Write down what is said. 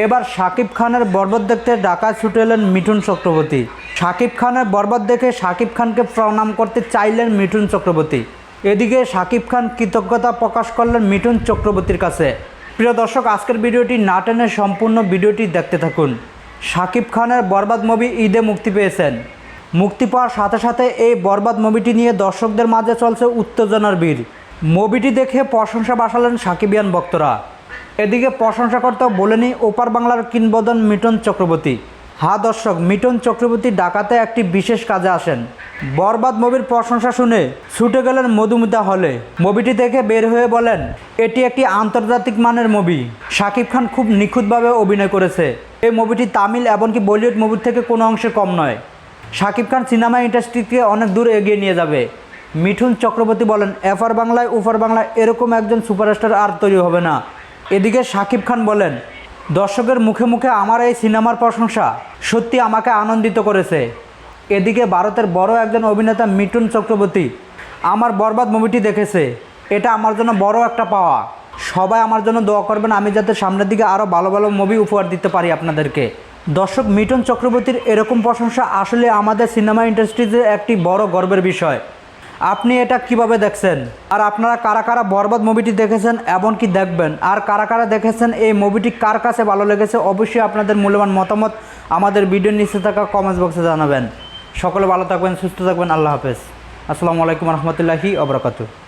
এবার শাকিব খানের বরবাদ দেখতে ঢাকায় ছুটে এলেন মিঠুন চক্রবর্তী। শাকিব খানের বরবাদ দেখে শাকিব খানকে প্রণাম করতে চাইলেন মিঠুন চক্রবর্তী। এদিকে শাকিব খান কৃতজ্ঞতা প্রকাশ করলেন মিঠুন চক্রবর্তীর কাছে। প্রিয় দর্শক, আজকের ভিডিওটি না টেনে সম্পূর্ণ ভিডিওটি দেখতে থাকুন। শাকিব খানের বরবাদ মুভি ঈদে মুক্তি পেয়েছেন। মুক্তি পাওয়ার সাথে সাথে এই বরবাদ মুভিটি নিয়ে দর্শকদের মাঝে চলছে উত্তেজনার ভিড়। মুভিটি দেখে প্রশংসা বাসালেন সাকিবিয়ান ভক্তরা। এদিকে প্রশংসা করতেও বলেনি ওপার বাংলার কিংবদন্তি মিঠুন চক্রবর্তী। হ্যাঁ দর্শক, মিঠুন চক্রবর্তী ঢাকাতে একটি বিশেষ কাজে আসেন। বরবাদ মুভির প্রশংসা শুনে ছুটে গেলেন মধুমিতা হলে। মুভিটি দেখে বের হয়ে বলেন, এটি একটি আন্তর্জাতিক মানের মুভি। শাকিব খান খুব নিখুঁতভাবে অভিনয় করেছে। এই মুভিটি তামিল এমনকি বলিউড মুভির থেকে কোনো অংশে কম নয়। শাকিব খান সিনেমা ইন্ডাস্ট্রিকে অনেক দূর এগিয়ে নিয়ে যাবে। মিঠুন চক্রবর্তী বলেন, এপার বাংলায় ওপার বাংলায় এরকম একজন সুপারস্টার আর তৈরি হবে না। এদিকে শাকিব খান বলেন, দর্শকের মুখে মুখে আমার এই সিনেমার প্রশংসা সত্যি আমাকে আনন্দিত করেছে। এদিকে ভারতের বড় একজন অভিনেতা মিঠুন চক্রবর্তী আমার বরবাদ মুভিটি দেখেছে। এটা আমার জন্য বড় একটা পাওয়া। সবাই আমার জন্য দোয়া করবেন, আমি যাতে সামনের দিকে আরও ভালো ভালো মুভি উপহার দিতে পারি আপনাদেরকে। দর্শক, মিঠুন চক্রবর্তীর এরকম প্রশংসা আসলে আমাদের সিনেমা ইন্ডাস্ট্রিতে একটি বড় গর্বের বিষয়। আপনি এটা কিভাবে দেখছেন? আর আপনারা কারা কারা বরবাদ মুভিটি দেখেছেন এবং কি দেখবেন? আর কারা কারা দেখেছেন এই মুভিটি কার কাছে ভালো লেগেছে? অবশ্যই আপনাদের মূল্যবান মতামত আমাদের ভিডিওর নিচে থাকা কমেন্টস বক্সে জানাবেন। সকলে ভালো থাকবেন, সুস্থ থাকবেন। আল্লাহ হাফেজ। আসসালামু আলাইকুম রহমতুল্লাহি ওয়া বারাকাতুহু।